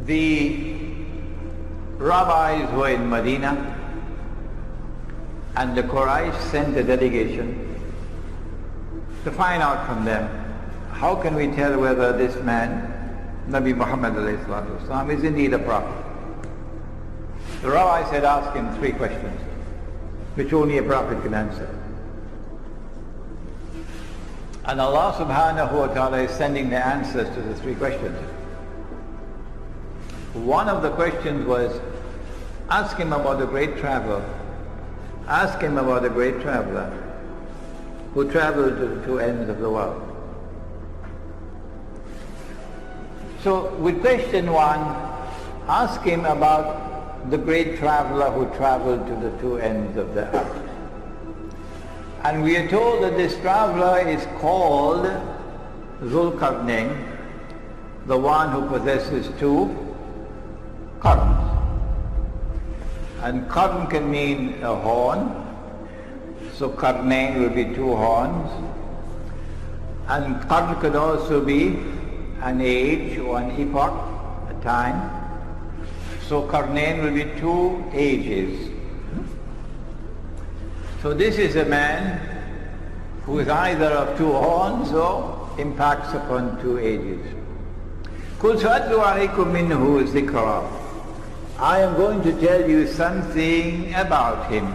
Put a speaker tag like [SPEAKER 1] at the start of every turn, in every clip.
[SPEAKER 1] The rabbis were in Medina, and the Quraysh sent a delegation to find out from them, how can we tell whether this man, Nabi Muhammad ﷺ, is indeed a prophet? The rabbis had asked him 3 questions, which only a prophet can answer. And Allah subhanahu wa ta'ala is sending the answers to the 3 questions. One of the questions was, ask him about the great traveler. Ask him about the great traveler who traveled to the 2 ends of the world. So with question 1, ask him about the great traveler who traveled to the 2 ends of the earth. And we are told that this traveler is called Zulkarnain, the one who possesses 2 qarns. And qarn can mean a horn, so qarnain will be 2 horns. And qarn could also be an age or an epoch, a time. So qarnain will be 2 ages. So this is a man who is either of 2 horns or impacts upon 2 ages. قُلْ سَأَتْلُ عَلَيْكُم مِّنْهُ ذِكْرًا. I am going to tell you something about him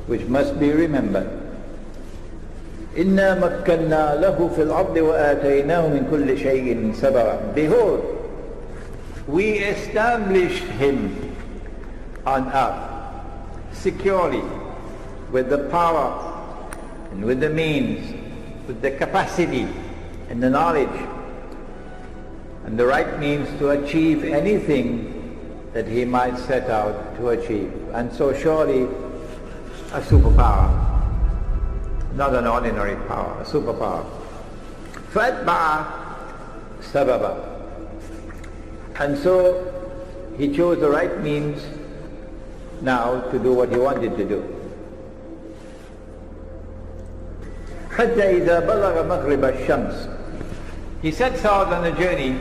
[SPEAKER 1] which must be remembered. إِنَّا مَكَّنَّا لَهُ فِي الْأَرْضِ وَآتَيْنَاهُ مِنْ كُلِّ شَيْءٍ سَبَبًا. Behold, we established him on earth securely, with the power and with the means, with the capacity and the knowledge and the right means to achieve anything that he might set out to achieve. And so surely a superpower, not an ordinary power, a superpower. فَأَتْبَعَ سَبَبًا. And so he chose the right means now to do what he wanted to do. حتى إذا بلغ مغرب الشمس. He sets out on a journey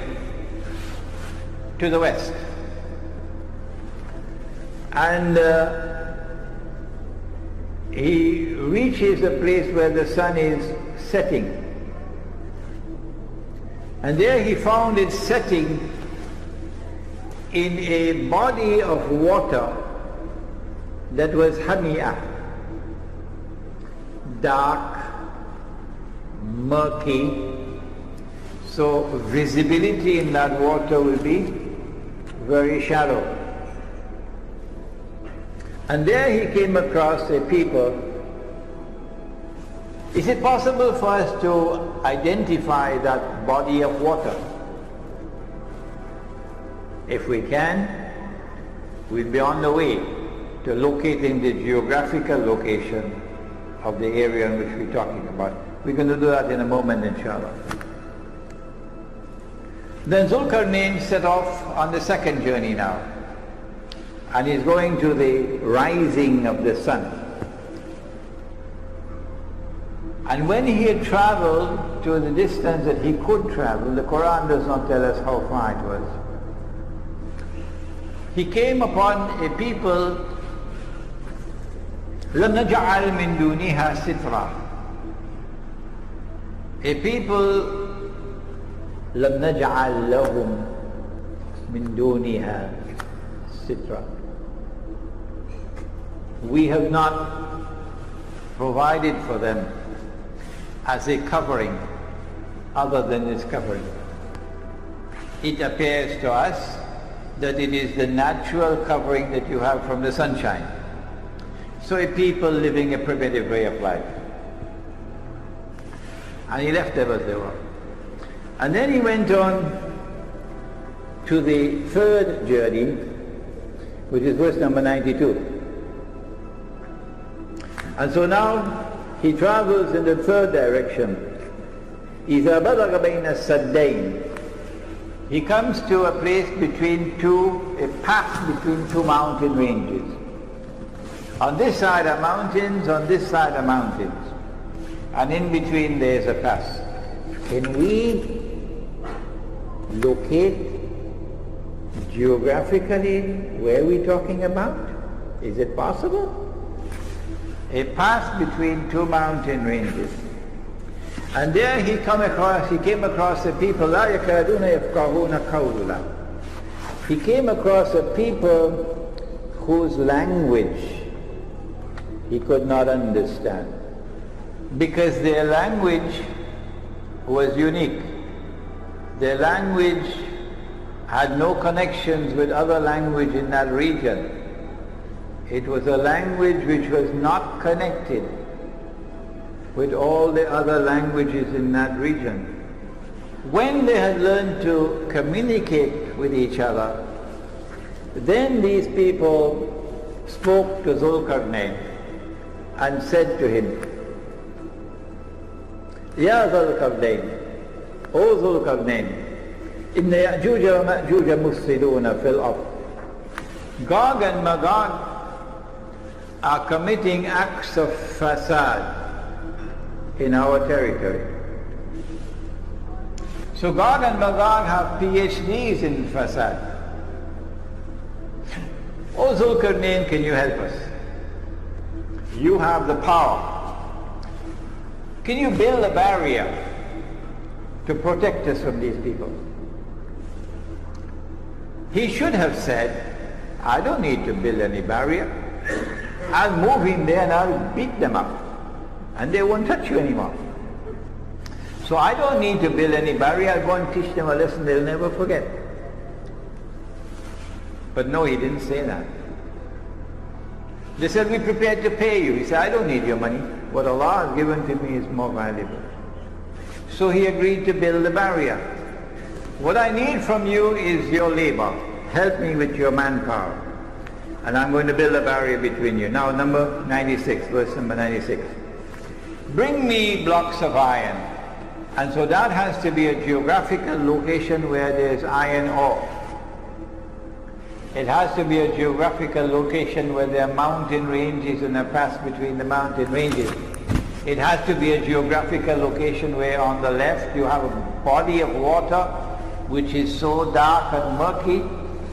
[SPEAKER 1] to the west. And he reaches a place where the sun is setting. And there he found it setting in a body of water that was hamiyah, dark, murky, so visibility in that water will be very shallow. And there he came across a people. Is it possible for us to identify that body of water? If we can, we'll be on the way to locating the geographical location of the area in which we're talking about. We're going to do that in a moment, inshallah. Then Zulkarnain set off on the 2nd journey now, and he's going to the rising of the sun. And when he had traveled to the distance that he could travel, the Quran does not tell us how far it was, he came upon a people, لَمْ نَجْعَلْ مِن دُونِهَا سِتْرًا. A people, لَمْ نَجْعَلْ لَهُمْ مِن دُونِهَا سِتْرًا. We have not provided for them as a covering other than this covering. It appears to us that it is the natural covering that you have from the sunshine. So a people living a primitive way of life. And he left them as they were. And then he went on to the 3rd journey, which is verse number 92. And so now he travels in the 3rd direction. إِذَا بَلَغَ بَيْنَ السَّدَّيْنِ. He comes to a place between a pass between 2 mountain ranges. On this side are mountains, on this side are mountains. And in between there is a pass. Can we locate Geographically, where are we talking about? Is it possible? A pass between two mountain ranges. And there he came across a people, لا يكادون يفقهون قولا. He came across a people whose language he could not understand, because their language was unique. Their language had no connections with other language in that region. It was a language which was not connected with all the other languages in that region. When they had learned to communicate with each other, then these people spoke to Zulkarnain and said to him, Ya Zulkarnain, O Zulkarnain, inna Yakjuj Makjuj mufsiduna fil ard. Gog and Magog are committing acts of fasad in our territory. So Gog and Magog have PhDs in fasad. O Zulkarnain, can you help us? You have the power. Can you build a barrier to protect us from these people? He should have said, I don't need to build any barrier. I'll move in there and I'll beat them up, and they won't touch you anymore. So I don't need to build any barrier. I'll go and teach them a lesson they'll never forget. But no, he didn't say that. They said, we're prepared to pay you. He said, I don't need your money. What Allah has given to me is more valuable. So he agreed to build a barrier. What I need from you is your labor. Help me with your manpower. And I'm going to build a barrier between you. Now number 96, verse number 96. Bring me blocks of iron. And so that has to be a geographical location where there's iron ore. It has to be a geographical location where there are mountain ranges and a pass between the mountain ranges. It has to be a geographical location where on the left you have a body of water which is so dark and murky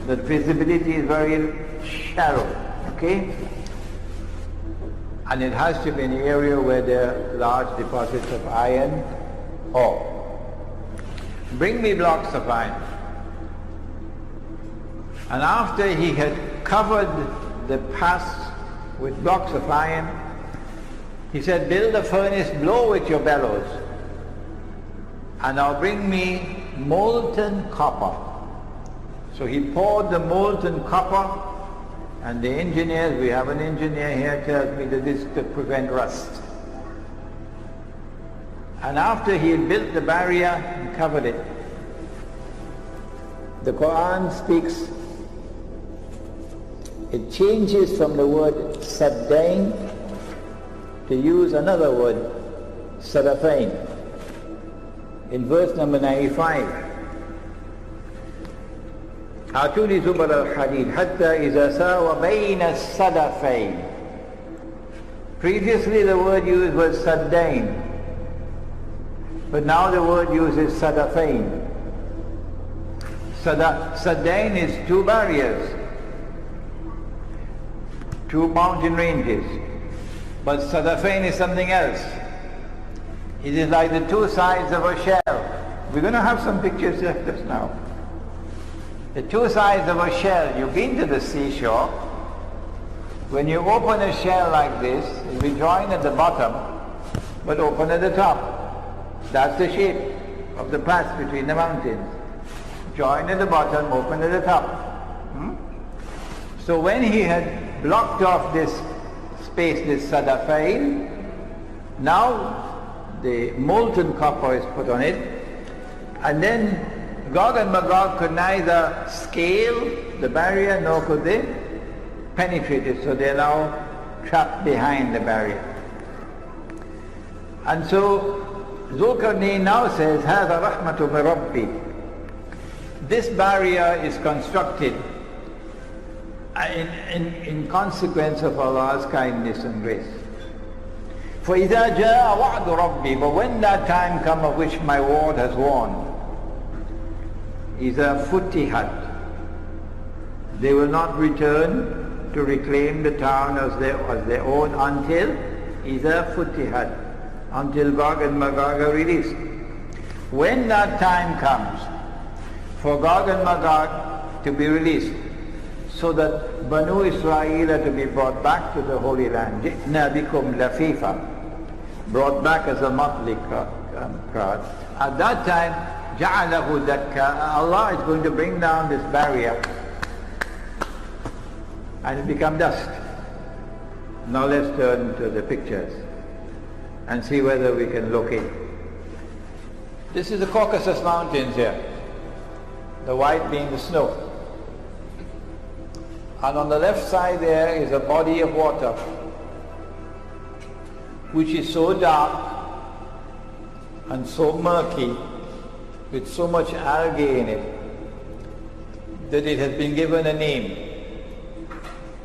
[SPEAKER 1] that visibility is very shallow. Okay? And it has to be an area where there are large deposits of iron ore. Bring me blocks of iron. And after he had covered the pass with blocks of iron, he said, build a furnace, blow with your bellows, and now bring me molten copper. So he poured the molten copper, and the engineers, we have an engineer here, tells me that this is to prevent rust. And after he had built the barrier and covered it, the Quran speaks, it changes from the word saddain to use another word, sadafain. In verse number 95, آتوني زبر الحديد حتى إذا ساوى بين الصدفين. Previously the word used was saddain, but now the word used is sadafain. Saddain is two barriers, two mountain ranges, but sadafain is something else. It is like the two sides of a shell. We're going to have some pictures of this now. The two sides of a shell. You've been to the seashore. When you open a shell like this, it will be joined at the bottom, but open at the top. That's the shape of the pass between the mountains. Join at the bottom, open at the top. So when he had blocked off this space, this sadafain, now the molten copper is put on it, and then Gog and Magog could neither scale the barrier nor could they penetrate it, so they're now trapped behind the barrier. And so Zulkarnain now says, هَذَا رَحْمَةُ مِن رَبِّي. This barrier is constructed in consequence of Allah's kindness and grace. فَإِذَا جَاءَ وَعْدُ رَبِّي. But when that time comes of which my word has warned, إِذَا فُتِحَتْ They will not return to reclaim the town as their own until إِذَا فُتِحَتْ, until Gog and Magog are released. When that time comes for Gog and Magog to be released, so that Banu Israel are to be brought back to the Holy Land, جِئْنَا بِكُمْ لَفِيفًا, brought back as a motley crowd. At that time, جَعَلَهُ دَكَّا, Allah is going to bring down this barrier and it become dust. Now let's turn to the pictures and see whether we can locate. This is the Caucasus Mountains here, the white being the snow. And on the left side there is a body of water which is so dark and so murky, with so much algae in it, that it has been given a name.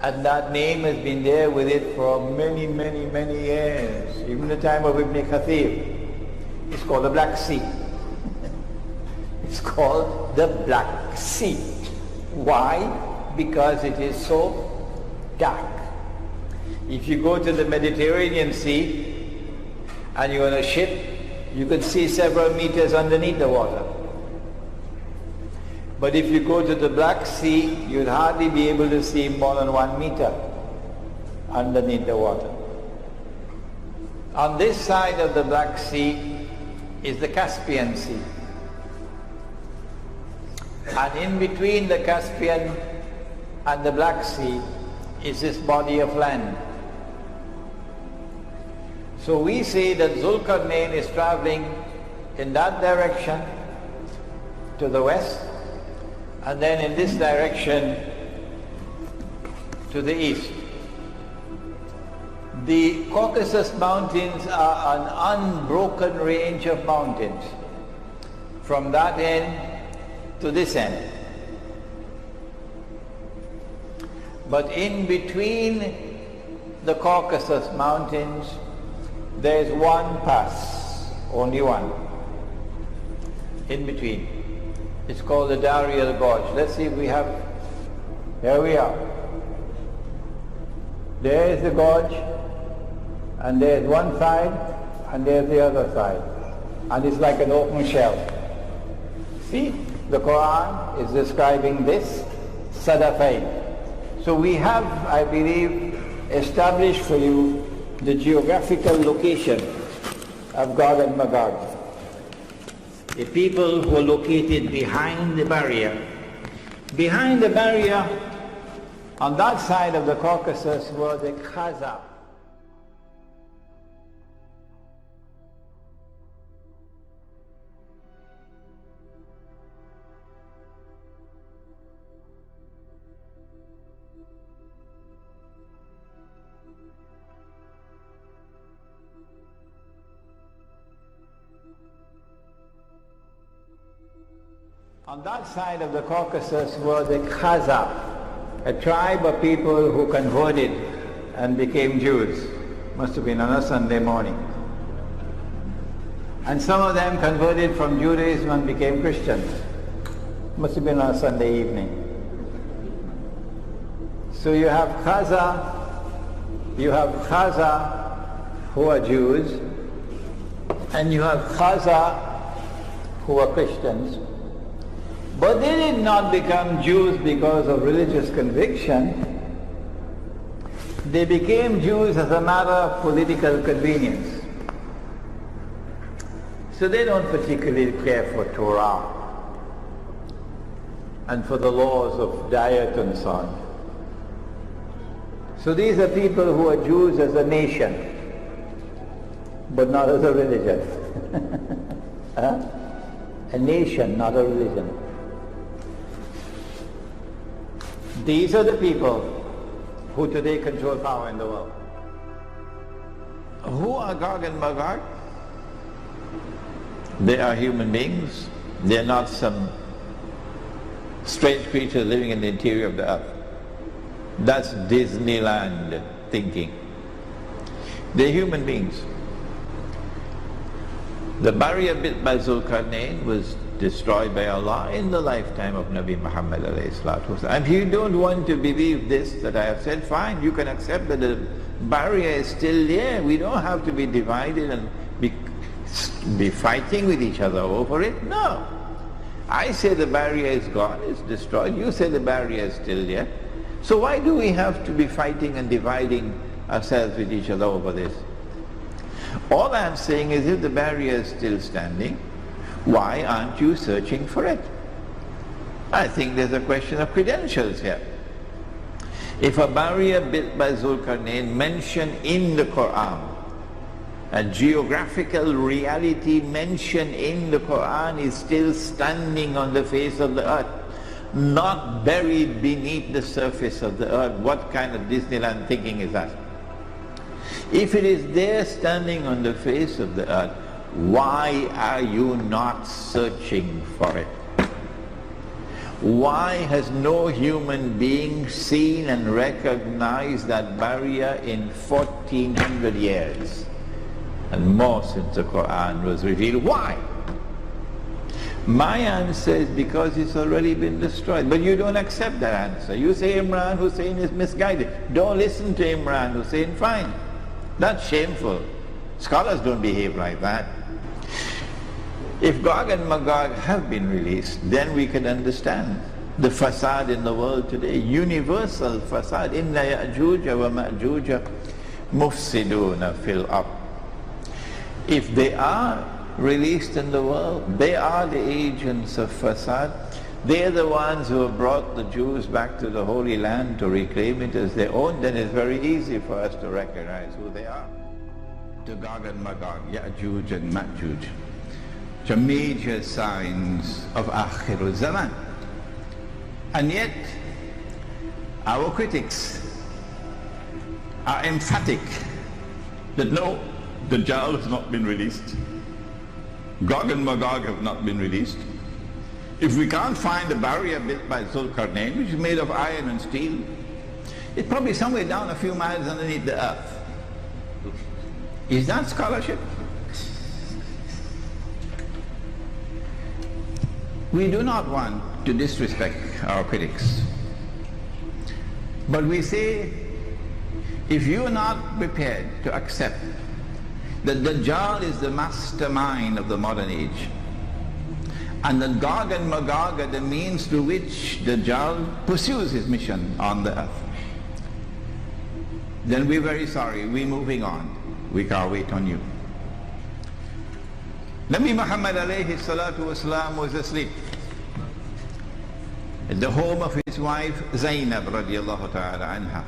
[SPEAKER 1] And that name has been there with it for many, many, many years. Even the time of Ibn Kathir. It's called the Black Sea. It's called the Black Sea. Why? Because it is so dark. If you go to the Mediterranean Sea and you're on a ship, you can see several meters underneath the water. But if you go to the Black Sea, you'd hardly be able to see more than 1 meter underneath the water. On this side of the Black Sea is the Caspian Sea. And in between the Caspian and the Black Sea is this body of land. So we say that Zulkarnain is traveling in that direction to the west, and then in this direction to the east. The Caucasus Mountains are an unbroken range of mountains from that end to this end. But in between the Caucasus Mountains there is one pass, only one, in between. It's called the Darial Gorge. Let's see if we have, here we are. There is the gorge, and there's one side, and there's the other side. And it's like an open shell. See, the Quran is describing this Sadafain. So we have, I believe, established for you the geographical location of Gog and Magog. The people who are located behind the barrier. Behind the barrier, on that side of the Caucasus, were the Khazar. On that side of the Caucasus were the Khazar, a tribe of people who converted and became Jews. Must have been on a Sunday morning. And some of them converted from Judaism and became Christians. Must have been on a Sunday evening. So you have Khazar who are Jews, and you have Khazar who are Christians. But they did not become Jews because of religious conviction. They became Jews as a matter of political convenience. So they don't particularly care for Torah and for the laws of diet and so on. So these are people who are Jews as a nation, but not as a religion. A nation, not a religion. These are the people who today control power in the world. Who are Gog and Magog? They are human beings. They are not some strange creature living in the interior of the earth. That's Disneyland thinking. They're human beings. The barrier built by Zulkarnain was destroyed by Allah in the lifetime of Nabi Muhammad alayhi salatu wasalam. And if you don't want to believe this that I have said, fine, you can accept that the barrier is still there. We don't have to be divided and be fighting with each other over it. No. I say the barrier is gone, it's destroyed. You say the barrier is still there. So why do we have to be fighting and dividing ourselves with each other over this? All I'm saying is, if the barrier is still standing, why aren't you searching for it? I think there's a question of credentials here. If a barrier built by Zulkarnain mentioned in the Quran, a geographical reality mentioned in the Quran, is still standing on the face of the earth, not buried beneath the surface of the earth, what kind of Disneyland thinking is that? If it is there standing on the face of the earth, why are you not searching for it? Why has no human being seen and recognized that barrier in 1400 years and more since the Quran was revealed? Why? My answer is because it's already been destroyed. But you don't accept that answer. You say Imran Hussein is misguided. Don't listen to Imran Hussein. Fine. That's shameful. Scholars don't behave like that. If Gog and Magog have been released, then we can understand the fasad in the world today, universal fasad. Inna Yakjuj Makjuj mufsiduna fil ard. If they are released in the world, they are the agents of fasad. They're the ones who have brought the Jews back to the Holy Land to reclaim it as their own. Then it's very easy for us to recognize who they are. To Gog and Magog, Yakjuj and Makjuj, which are major signs of Akhirul Zaman. And yet, our critics are emphatic that no, Dajjal has not been released. Gog and Magog have not been released. If we can't find the barrier built by Zulkarnain, which is made of iron and steel, it's probably somewhere down a few miles underneath the earth. Is that scholarship? We do not want to disrespect our critics. But we say, if you are not prepared to accept that Dajjal is the mastermind of the modern age, and that Gog and Magog are the means through which Dajjal pursues his mission on the earth, then we're very sorry, we're moving on. We can't wait on you. Nabi Muhammad alayhi salatu wasalam was asleep at the home of his wife Zainab radiallahu ta'ala anha.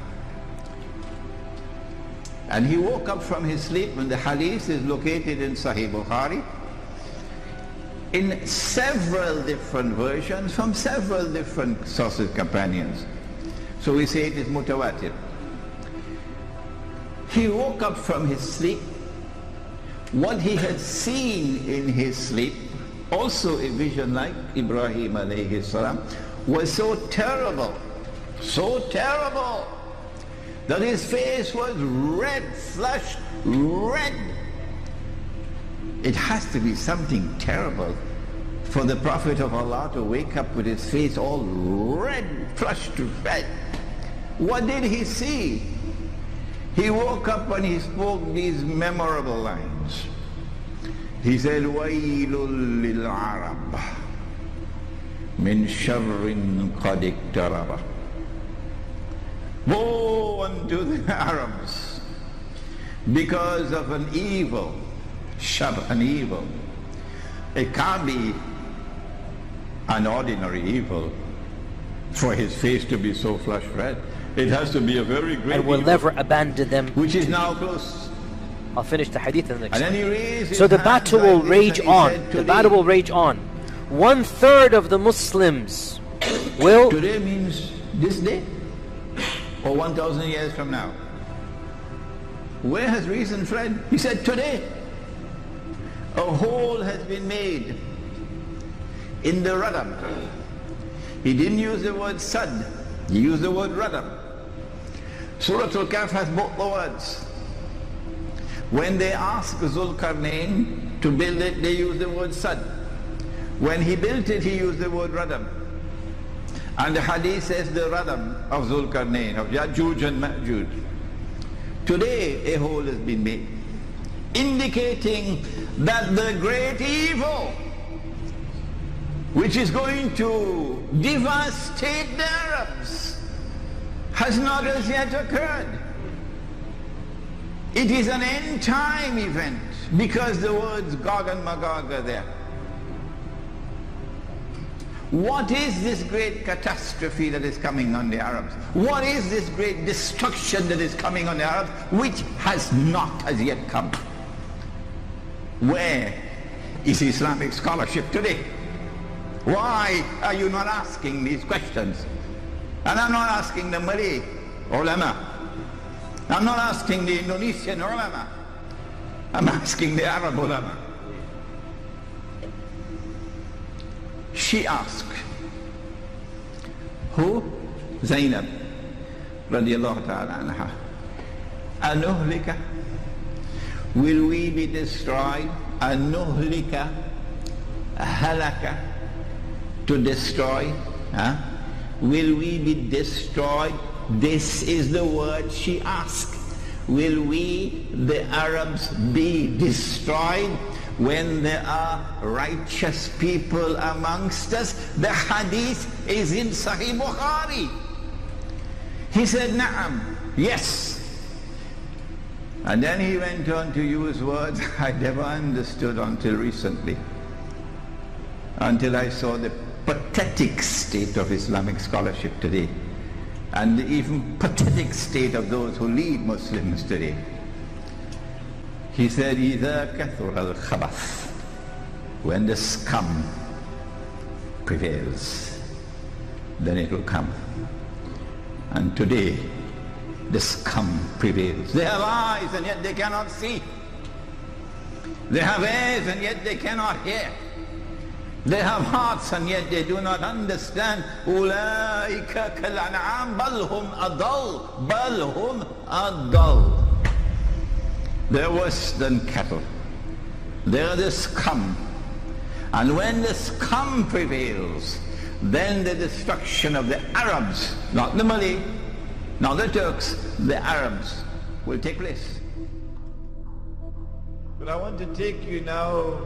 [SPEAKER 1] And he woke up from his sleep, and the hadith is located in Sahih Bukhari in several different versions from several different sources, companions. So we say it is mutawatir. He woke up from his sleep. What he had seen in his sleep, also a vision like Ibrahim alayhi salam, was so terrible, that his face was red, flushed red. It has to be something terrible for the Prophet of Allah to wake up with his face all red, flushed red. What did he see? He woke up and he spoke these memorable lines. He said, وَيْلٌ لِلْعَرَبِ مِنْ شَرٍ قَدْ اقْتَرَبَ. Woe unto the Arabs because of an evil, an evil. It can't be an ordinary evil for his face to be so flush red. It has to be a very great
[SPEAKER 2] and will
[SPEAKER 1] evil,
[SPEAKER 2] never abandon them.
[SPEAKER 1] which is now close.
[SPEAKER 2] I'll finish the hadith in the next
[SPEAKER 1] And then he
[SPEAKER 2] slide.
[SPEAKER 1] raised his
[SPEAKER 2] So the
[SPEAKER 1] hands
[SPEAKER 2] battle
[SPEAKER 1] like
[SPEAKER 2] will
[SPEAKER 1] this
[SPEAKER 2] rage
[SPEAKER 1] and he
[SPEAKER 2] on.
[SPEAKER 1] said,
[SPEAKER 2] The battle will rage on. 1/3 of the Muslims will...
[SPEAKER 1] Today means this day or 1,000 years from now. Where has reason fled? He said today. A hole has been made in the radam. He didn't use the word sad, he used the word radam. Surah Al-Kahf has both the words. When they ask Zulkarnain to build it, they use the word sad. When he built it, he used the word radam. And the hadith says the radam of Zulkarnain, of Yakjuj and Makjuj. Today a hole has been made, indicating that the great evil which is going to devastate the Arabs has not as yet occurred. It is an end time event because the words Gog and Magog are there. What is this great catastrophe that is coming on the Arabs? What is this great destruction that is coming on the Arabs which has not as yet come? Where is Islamic scholarship today? Why are you not asking these questions? And I'm not asking the Malay ulama. I'm not asking the Indonesian ulama. I'm asking the Arab ulama. She asked, who? Zainab radiallahu ta'ala anha. Anuhlika? Will we be destroyed? Anuhlika? Halaka? To destroy? Will we be destroyed? This is the word she asked. Will we, the Arabs, be destroyed when there are righteous people amongst us? The hadith is in Sahih Bukhari. He said, Na'am, yes. And then he went on to use words I never understood until recently, until I saw the pathetic state of Islamic scholarship today, and the even pathetic state of those who lead Muslims today. He said, إِذَا كَثُرَ الْخَبَثِ, when the scum prevails, then it will come. And today, the scum prevails. They have eyes and yet they cannot see. They have ears and yet they cannot hear. They have hearts and yet they do not understand. أُولَٰئِكَ كَالْأَنْعَامِ بَلْ هُمْ أَضَلُّ بَلْ هُمْ أَضَلُّ. They're worse than cattle. They're the scum. And when the scum prevails, then the destruction of the Arabs, not the Malay, not the Turks, the Arabs will take place. But I want to take you now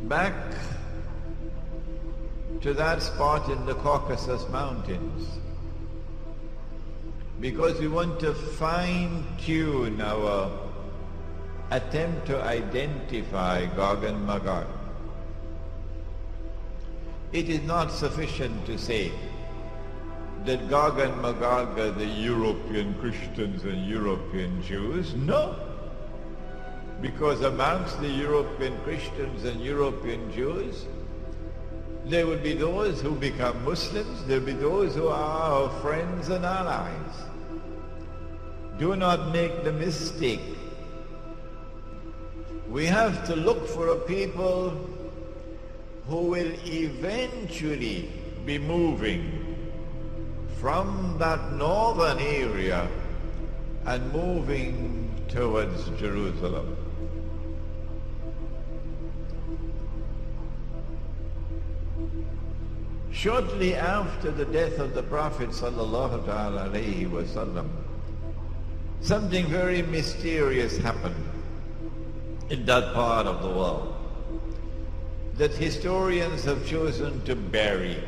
[SPEAKER 1] back to that spot in the Caucasus Mountains, because we want to fine-tune our attempt to identify Gog and Magog. It is not sufficient to say that Gog and Magog are the European Christians and European Jews. No. Because amongst the European Christians and European Jews, there will be those who become Muslims, there will be those who are our friends and allies. Do not make the mistake. We have to look for a people who will eventually be moving from that northern area and moving towards Jerusalem. Shortly after the death of the Prophet sallallahu alaihi wasallam, something very mysterious happened in that part of the world that historians have chosen to bury.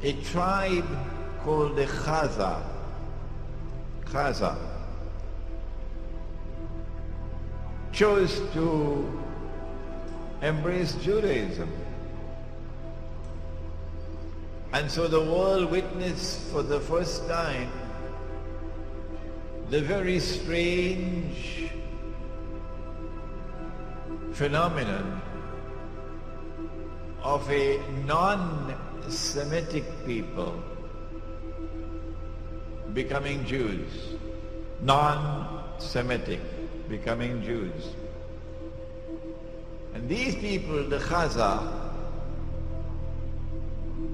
[SPEAKER 1] A tribe called the Khaza chose to embrace Judaism. And so the world witnessed for the first time the very strange phenomenon of a non-Semitic people becoming Jews. Non-Semitic becoming Jews. And these people, the Khaza,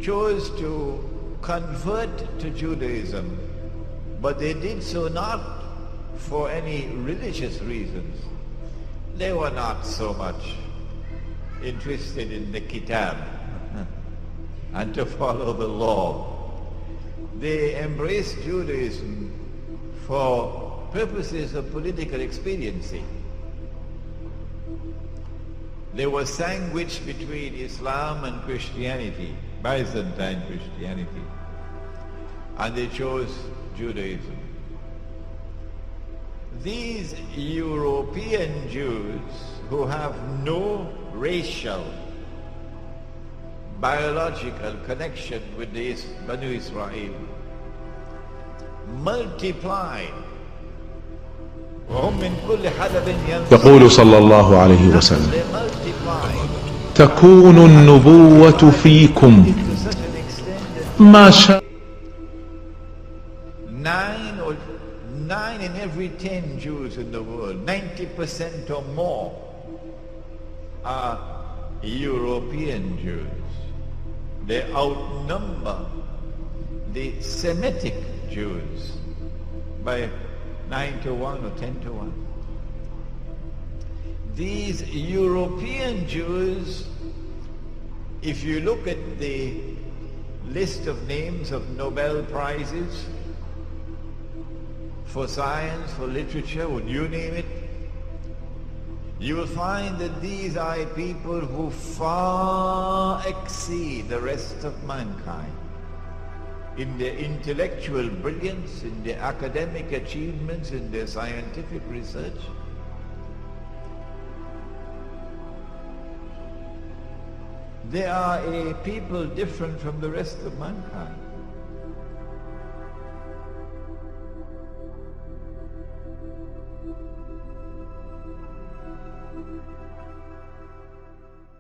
[SPEAKER 1] chose to convert to Judaism, but they did so not for any religious reasons. They were not so much interested in the kitab and to follow the law. They embraced Judaism for purposes of political expediency. They were sandwiched between Islam and Christianity, Byzantine Christianity, and they chose Judaism. These European Jews who have no racial, biological connection with the Banu Israel multiplied.
[SPEAKER 3] يقول صلى الله عليه وسلم: تكون النبوة فيكم ما شاء.
[SPEAKER 1] 9 in every 10 Jews in the world, 90% or more, are European Jews. They outnumber the Semitic Jews by 9 to 1 or 10 to 1. These European Jews, if you look at the list of names of Nobel Prizes for science, for literature, would you name it, you will find that these are people who far exceed the rest of mankind in their intellectual brilliance, in their academic achievements, in their scientific research. They are a people different from the rest of mankind.